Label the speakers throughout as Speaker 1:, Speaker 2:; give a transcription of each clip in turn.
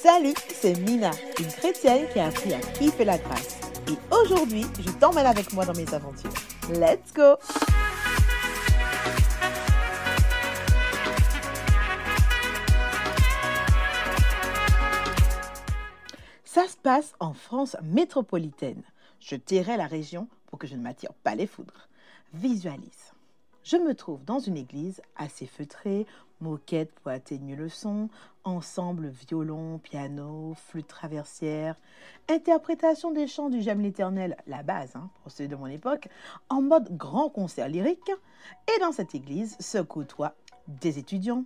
Speaker 1: Salut, c'est Mina, une chrétienne qui a appris à kiffer la grâce. Et aujourd'hui, je t'emmène avec moi dans mes aventures. Let's go! Ça se passe en France métropolitaine. Je tairai la région pour que je ne m'attire pas les foudres. Visualise. Je me trouve dans une église assez feutrée, moquette pour atténuer le son, ensemble violon, piano, flûte traversière, interprétation des chants du J'aime l'Éternel, la base pour ceux de mon époque, en mode grand concert lyrique. Et dans cette église se côtoient des étudiants,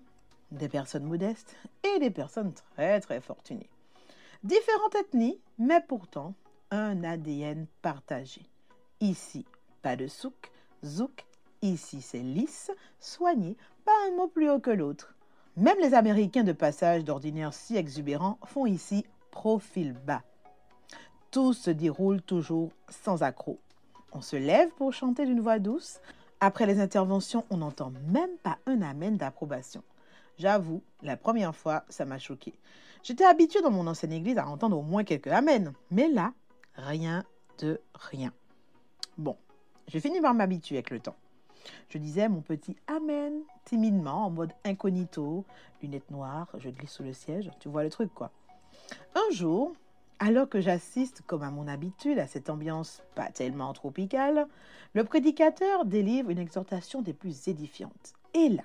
Speaker 1: des personnes modestes et des personnes très très fortunées. Différentes ethnies, mais pourtant un ADN partagé. Ici, pas de souk, zouk. Ici, c'est lisse, soigné, pas un mot plus haut que l'autre. Même les Américains de passage d'ordinaire si exubérants font ici profil bas. Tout se déroule toujours sans accroc. On se lève pour chanter d'une voix douce. Après les interventions, on n'entend même pas un amen d'approbation. J'avoue, la première fois, ça m'a choqué. J'étais habituée dans mon ancienne église à entendre au moins quelques amens. Mais là, rien de rien. Bon, j'ai fini par m'habituer avec le temps. Je disais mon petit amen timidement en mode incognito, lunettes noires, je glisse sous le siège, tu vois le truc quoi. Un jour, alors que j'assiste comme à mon habitude à cette ambiance pas tellement tropicale, le prédicateur délivre une exhortation des plus édifiantes. Et là,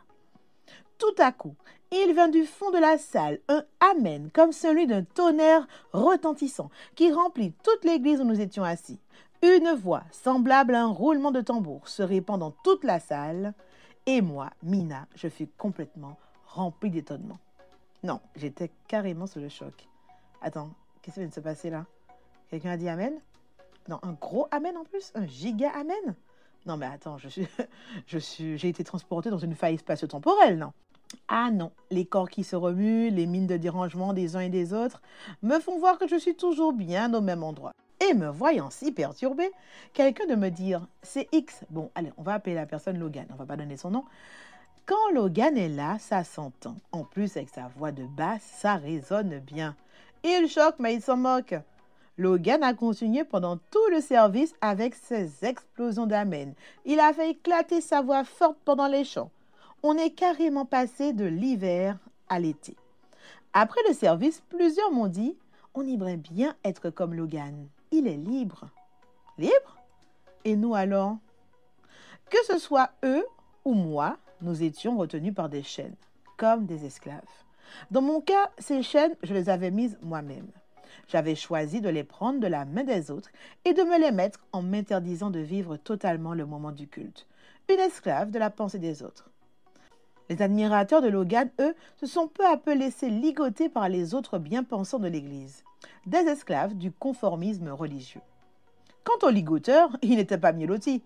Speaker 1: tout à coup, il vient du fond de la salle un amen comme celui d'un tonnerre retentissant qui remplit toute l'église où nous étions assis. Une voix semblable à un roulement de tambour se répand dans toute la salle et moi, Mina, je fus complètement remplie d'étonnement. Non, j'étais carrément sous le choc. Attends, qu'est-ce qui vient de se passer là? Quelqu'un a dit amen? Non, un gros amen en plus? Un giga amen? Non mais attends, j'ai été transportée dans une faille spatio-temporelle, non? Ah non, les corps qui se remuent, les mines de dérangement des uns et des autres me font voir que je suis toujours bien au même endroit. Et me voyant si perturbée, quelqu'un de me dire « c'est X ». Bon, allez, on va appeler la personne Logan, on va pas donner son nom. Quand Logan est là, ça s'entend. En plus, avec sa voix de basse, ça résonne bien. Il choque, mais il s'en moque. Logan a continué pendant tout le service avec ses explosions d'amen. Il a fait éclater sa voix forte pendant les chants. On est carrément passé de l'hiver à l'été. Après le service, plusieurs m'ont dit « on aimerait bien être comme Logan. Il est libre. » Libre? Et nous alors? Que ce soit eux ou moi, nous étions retenus par des chaînes, comme des esclaves. Dans mon cas, ces chaînes, je les avais mises moi-même. J'avais choisi de les prendre de la main des autres et de me les mettre en m'interdisant de vivre totalement le moment du culte. Une esclave de la pensée des autres. Les admirateurs de Logan, eux, se sont peu à peu laissés ligoter par les autres bien-pensants de l'Église, des esclaves du conformisme religieux. Quant aux ligoteurs, ils n'étaient pas mieux lotis.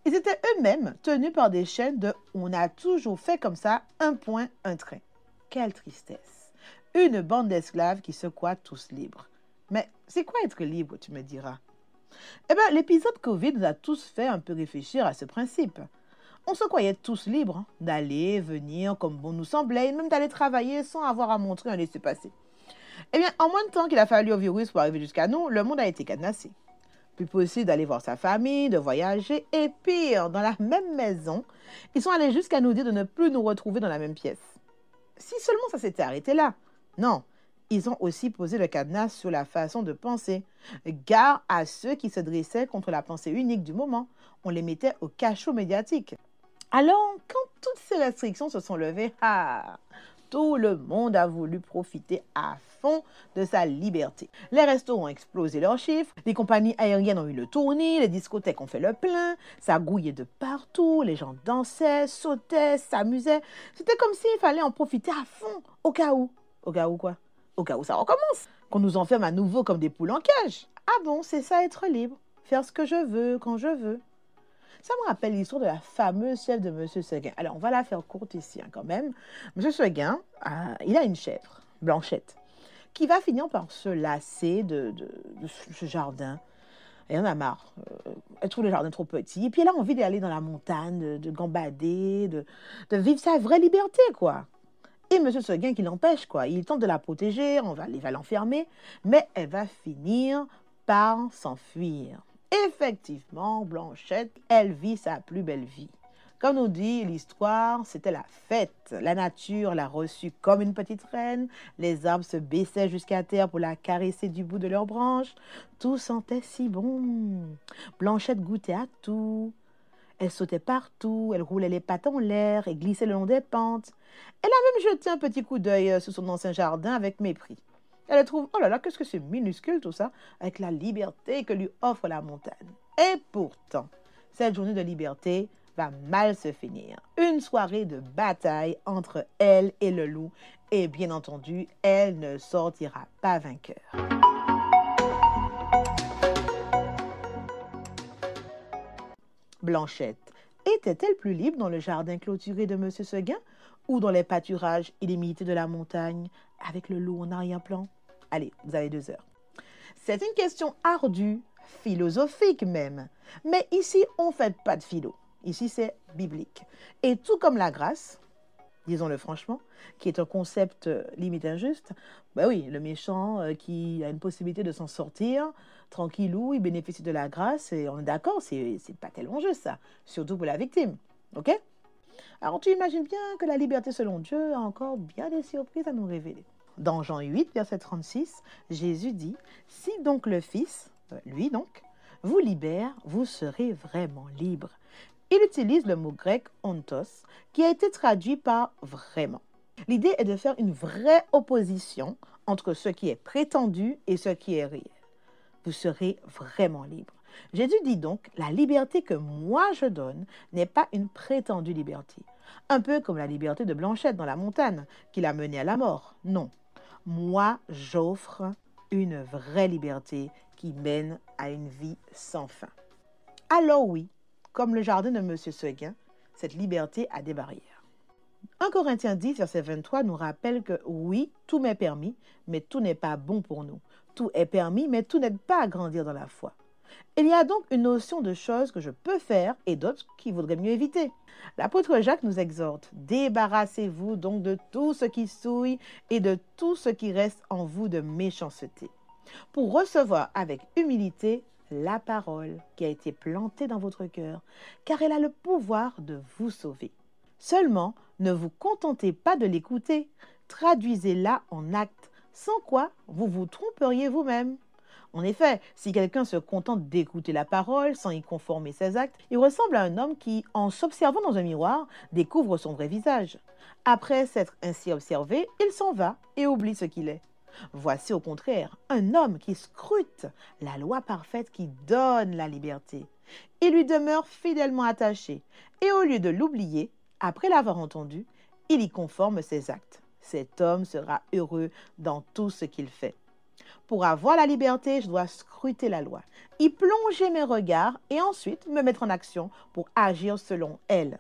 Speaker 1: Ils étaient eux-mêmes tenus par des chaînes de « on a toujours fait comme ça, un point, un trait ». Quelle tristesse! Une bande d'esclaves qui se croient tous libres. Mais c'est quoi être libre, tu me diras? Eh bien, l'épisode Covid nous a tous fait un peu réfléchir à ce principe. On se croyait tous libres d'aller, venir comme bon nous semblait, et même d'aller travailler sans avoir à montrer un laissez-passer. Eh bien, en moins de temps qu'il a fallu au virus pour arriver jusqu'à nous, le monde a été cadenassé. Plus possible d'aller voir sa famille, de voyager, et pire, dans la même maison, ils sont allés jusqu'à nous dire de ne plus nous retrouver dans la même pièce. Si seulement ça s'était arrêté là. Non, ils ont aussi posé le cadenas sur la façon de penser. Gare à ceux qui se dressaient contre la pensée unique du moment. On les mettait au cachot médiatique. Alors, quand toutes ces restrictions se sont levées, tout le monde a voulu profiter à fond de sa liberté. Les restos ont explosé leurs chiffres, les compagnies aériennes ont eu le tournis, les discothèques ont fait le plein, ça gouillait de partout, les gens dansaient, sautaient, s'amusaient. C'était comme s'il fallait en profiter à fond, au cas où. Au cas où quoi? Au cas où ça recommence, qu'on nous enferme à nouveau comme des poules en cage. Ah bon, c'est ça être libre, faire ce que je veux, quand je veux. Ça me rappelle l'histoire de la fameuse chèvre de M. Seguin. Alors, on va la faire courte ici quand même. M. Seguin, il a une chèvre, Blanchette, qui va finir par se lasser de ce jardin. Elle en a marre. Elle trouve le jardin trop petit. Et puis, elle a envie d'aller dans la montagne, de gambader, de vivre sa vraie liberté, quoi. Et Monsieur Seguin qui l'empêche, quoi. Il tente de la protéger, il va l'enfermer, mais elle va finir par s'enfuir. Effectivement, Blanchette, elle vit sa plus belle vie. Comme nous dit l'histoire, c'était la fête. La nature l'a reçue comme une petite reine. Les arbres se baissaient jusqu'à terre pour la caresser du bout de leurs branches. Tout sentait si bon. Blanchette goûtait à tout. Elle sautait partout, elle roulait les pattes en l'air et glissait le long des pentes. Elle a même jeté un petit coup d'œil sur son ancien jardin avec mépris. Elle trouve, oh là là, qu'est-ce que c'est minuscule tout ça, avec la liberté que lui offre la montagne. Et pourtant, cette journée de liberté va mal se finir. Une soirée de bataille entre elle et le loup. Et bien entendu, elle ne sortira pas vainqueur. Blanchette était-elle plus libre dans le jardin clôturé de M. Seguin ou dans les pâturages illimités de la montagne avec le loup en arrière-plan? Allez, vous avez 2 heures. C'est une question ardue, philosophique même. Mais ici, on ne fait pas de philo. Ici, c'est biblique. Et tout comme la grâce, disons-le franchement, qui est un concept limite injuste, ben oui, le méchant qui a une possibilité de s'en sortir, tranquillou, il bénéficie de la grâce, et on est d'accord, c'est pas tellement juste ça, surtout pour la victime, ok? Alors tu imagines bien que la liberté selon Dieu a encore bien des surprises à nous révéler. Dans Jean 8, verset 36, Jésus dit, « Si donc le Fils, lui donc, vous libère, vous serez vraiment libre. » Il utilise le mot grec « ontos » qui a été traduit par « vraiment ». L'idée est de faire une vraie opposition entre ce qui est prétendu et ce qui est réel. Vous serez vraiment libre. Jésus dit donc, la liberté que moi je donne n'est pas une prétendue liberté. Un peu comme la liberté de Blanchette dans la montagne, qui l'a menée à la mort. Non. Moi, j'offre une vraie liberté qui mène à une vie sans fin. Alors oui, comme le jardin de M. Seguin, cette liberté a des barrières. 1 Corinthiens 10, verset 23 nous rappelle que oui, tout m'est permis, mais tout n'est pas bon pour nous. Tout est permis, mais tout n'aide pas à grandir dans la foi. Il y a donc une notion de choses que je peux faire et d'autres qu'il vaudrait mieux éviter. L'apôtre Jacques nous exhorte, débarrassez-vous donc de tout ce qui souille et de tout ce qui reste en vous de méchanceté, pour recevoir avec humilité la parole qui a été plantée dans votre cœur, car elle a le pouvoir de vous sauver. Seulement, ne vous contentez pas de l'écouter, traduisez-la en actes, sans quoi vous vous tromperiez vous-même. En effet, si quelqu'un se contente d'écouter la parole sans y conformer ses actes, il ressemble à un homme qui, en s'observant dans un miroir, découvre son vrai visage. Après s'être ainsi observé, il s'en va et oublie ce qu'il est. Voici au contraire un homme qui scrute la loi parfaite qui donne la liberté. Il lui demeure fidèlement attaché et au lieu de l'oublier, après l'avoir entendu, il y conforme ses actes. Cet homme sera heureux dans tout ce qu'il fait. Pour avoir la liberté, je dois scruter la loi, y plonger mes regards et ensuite me mettre en action pour agir selon elle.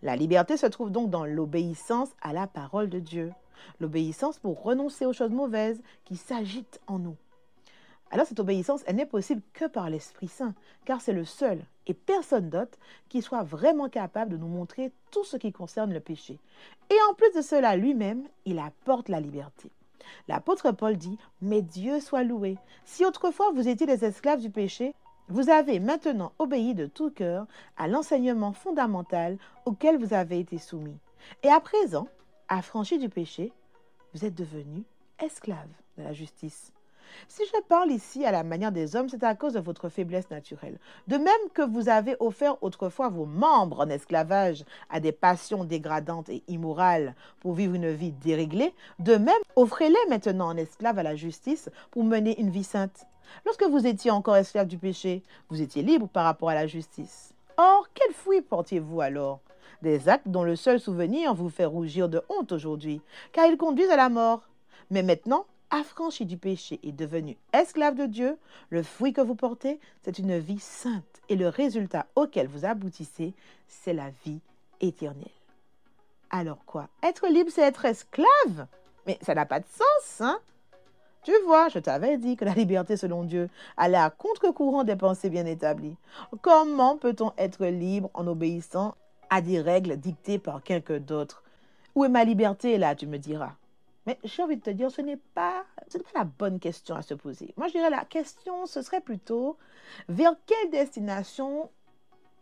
Speaker 1: La liberté se trouve donc dans l'obéissance à la parole de Dieu. L'obéissance pour renoncer aux choses mauvaises qui s'agitent en nous. Alors cette obéissance, elle n'est possible que par l'Esprit Saint, car c'est le seul et personne d'autre qui soit vraiment capable de nous montrer tout ce qui concerne le péché. Et en plus de cela, lui-même, il apporte la liberté. L'apôtre Paul dit, « Mais Dieu soit loué. Si autrefois vous étiez des esclaves du péché, vous avez maintenant obéi de tout cœur à l'enseignement fondamental auquel vous avez été soumis. Et à présent, affranchis du péché, vous êtes devenus esclaves de la justice. » Si je parle ici à la manière des hommes, c'est à cause de votre faiblesse naturelle. De même que vous avez offert autrefois vos membres en esclavage à des passions dégradantes et immorales pour vivre une vie déréglée, de même, offrez-les maintenant en esclaves à la justice pour mener une vie sainte. Lorsque vous étiez encore esclaves du péché, vous étiez libres par rapport à la justice. Or, quel fruit portiez-vous alors? Des actes dont le seul souvenir vous fait rougir de honte aujourd'hui, car ils conduisent à la mort. Mais maintenant, affranchi du péché et devenu esclave de Dieu, le fruit que vous portez, c'est une vie sainte et le résultat auquel vous aboutissez, c'est la vie éternelle. Alors quoi? Être libre, c'est être esclave? Mais ça n'a pas de sens, hein? Tu vois, je t'avais dit que la liberté selon Dieu allait à contre-courant des pensées bien établies. Comment peut-on être libre en obéissant à des règles dictées par quelqu'un d'autre? Où est ma liberté là, tu me diras? Mais j'ai envie de te dire, ce n'est pas la bonne question à se poser. Moi, je dirais la question, ce serait plutôt vers quelle destination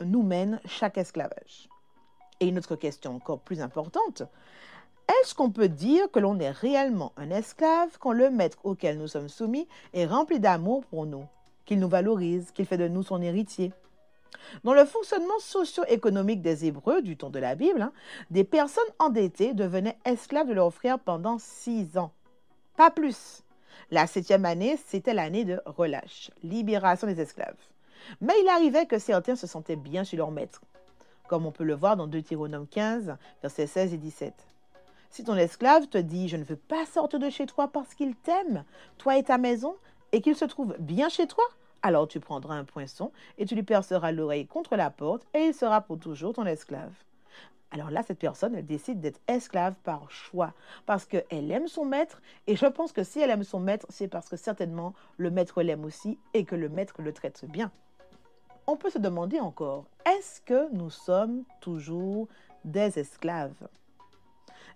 Speaker 1: nous mène chaque esclavage? Et une autre question encore plus importante, est-ce qu'on peut dire que l'on est réellement un esclave quand le maître auquel nous sommes soumis est rempli d'amour pour nous, qu'il nous valorise, qu'il fait de nous son héritier? Dans le fonctionnement socio-économique des Hébreux du temps de la Bible, des personnes endettées devenaient esclaves de leurs frères pendant 6 ans. Pas plus. La 7e année, c'était l'année de relâche, libération des esclaves. Mais il arrivait que certains se sentaient bien chez leur maître, comme on peut le voir dans Deutéronome 15, versets 16 et 17. Si ton esclave te dit « Je ne veux pas sortir de chez toi parce qu'il t'aime, toi et ta maison, et qu'il se trouve bien chez toi, alors tu prendras un poinçon et tu lui perceras l'oreille contre la porte et il sera pour toujours ton esclave. » Alors là, cette personne, elle décide d'être esclave par choix, parce qu'elle aime son maître, et je pense que si elle aime son maître, c'est parce que certainement le maître l'aime aussi et que le maître le traite bien. On peut se demander encore, est-ce que nous sommes toujours des esclaves?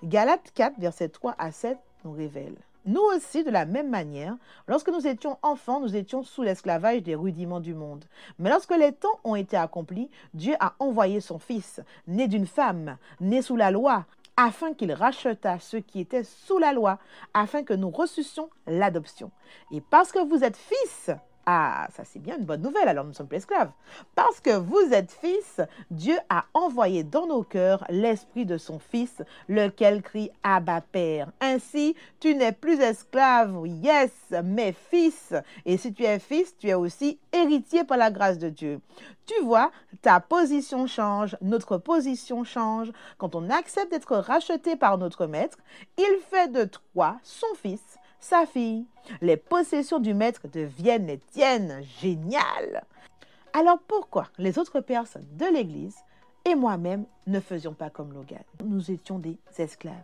Speaker 1: Galates 4, versets 3 à 7 nous révèle. Nous aussi, de la même manière, lorsque nous étions enfants, nous étions sous l'esclavage des rudiments du monde. Mais lorsque les temps ont été accomplis, Dieu a envoyé son Fils, né d'une femme, né sous la loi, afin qu'il rachetât ceux qui étaient sous la loi, afin que nous reçussions l'adoption. Et parce que vous êtes fils, ah, ça c'est bien une bonne nouvelle, alors nous ne sommes plus esclaves. Parce que vous êtes fils, Dieu a envoyé dans nos cœurs l'esprit de son Fils, lequel crie « Abba, Père ». Ainsi, tu n'es plus esclave, yes, mais fils. Et si tu es fils, tu es aussi héritier par la grâce de Dieu. Tu vois, ta position change, notre position change. Quand on accepte d'être racheté par notre maître, il fait de toi son fils, sa fille. Les possessions du maître deviennent les tiennes. Génial! Alors pourquoi les autres personnes de l'Église et moi-même ne faisions pas comme Logan? Nous étions des esclaves.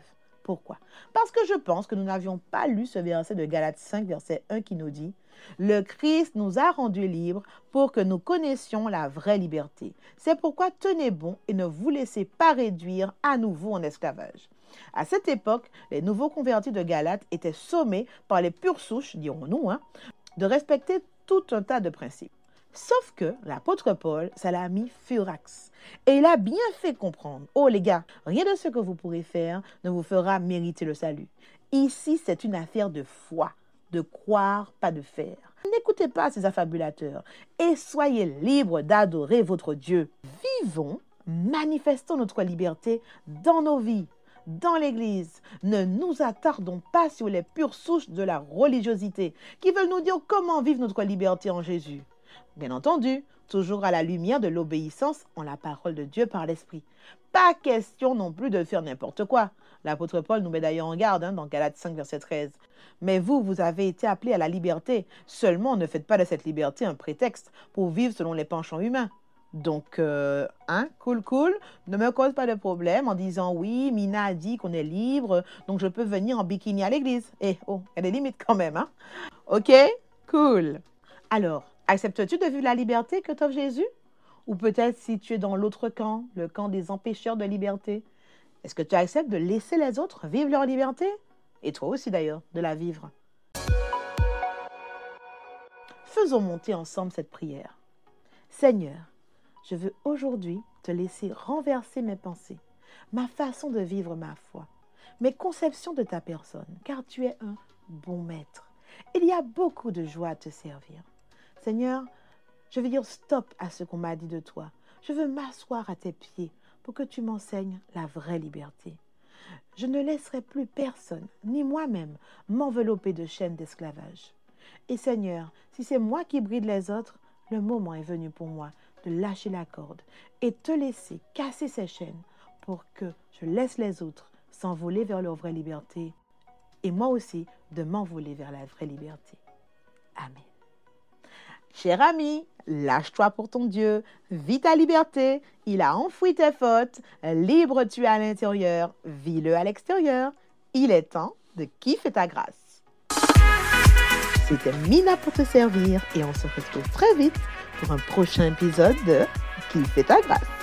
Speaker 1: Pourquoi? Parce que je pense que nous n'avions pas lu ce verset de Galates 5, verset 1 qui nous dit « Le Christ nous a rendus libres pour que nous connaissions la vraie liberté. C'est pourquoi tenez bon et ne vous laissez pas réduire à nouveau en esclavage. » À cette époque, les nouveaux convertis de Galates étaient sommés par les pures souches, dirons-nous, de respecter tout un tas de principes. Sauf que l'apôtre Paul, ça l'a mis furax. Et il a bien fait comprendre, oh les gars, rien de ce que vous pourrez faire ne vous fera mériter le salut. Ici, c'est une affaire de foi, de croire, pas de faire. N'écoutez pas ces affabulateurs et soyez libres d'adorer votre Dieu. Vivons, manifestons notre liberté dans nos vies. Dans l'Église, ne nous attardons pas sur les pures souches de la religiosité qui veulent nous dire comment vivre notre liberté en Jésus. Bien entendu, toujours à la lumière de l'obéissance en la parole de Dieu par l'Esprit. Pas question non plus de faire n'importe quoi. L'apôtre Paul nous met d'ailleurs en garde dans Galates 5, verset 13. Mais vous avez été appelés à la liberté. Seulement, ne faites pas de cette liberté un prétexte pour vivre selon les penchants humains. Donc, cool, ne me cause pas de problème en disant oui, Mina a dit qu'on est libre, donc je peux venir en bikini à l'église. Eh, oh, il y a des limites quand même, hein? Ok, cool. Alors, acceptes-tu de vivre la liberté que t'offre Jésus? Ou peut-être si tu es dans l'autre camp, le camp des empêcheurs de liberté, est-ce que tu acceptes de laisser les autres vivre leur liberté? Et toi aussi d'ailleurs, de la vivre. Faisons monter ensemble cette prière. Seigneur, je veux aujourd'hui te laisser renverser mes pensées, ma façon de vivre ma foi, mes conceptions de ta personne, car tu es un bon maître. Il y a beaucoup de joie à te servir. Seigneur, je veux dire stop à ce qu'on m'a dit de toi. Je veux m'asseoir à tes pieds pour que tu m'enseignes la vraie liberté. Je ne laisserai plus personne, ni moi-même, m'envelopper de chaînes d'esclavage. Et Seigneur, si c'est moi qui bride les autres, le moment est venu pour moi de lâcher la corde et te laisser casser ces chaînes pour que je laisse les autres s'envoler vers leur vraie liberté et moi aussi de m'envoler vers la vraie liberté. Amen. Cher ami, lâche-toi pour ton Dieu, vis ta liberté, il a enfoui tes fautes, libre tu es à l'intérieur, vis-le à l'extérieur. Il est temps de kiffer ta grâce. C'était Mina pour te servir et on se retrouve très vite pour un prochain épisode de Kiffer ta grâce.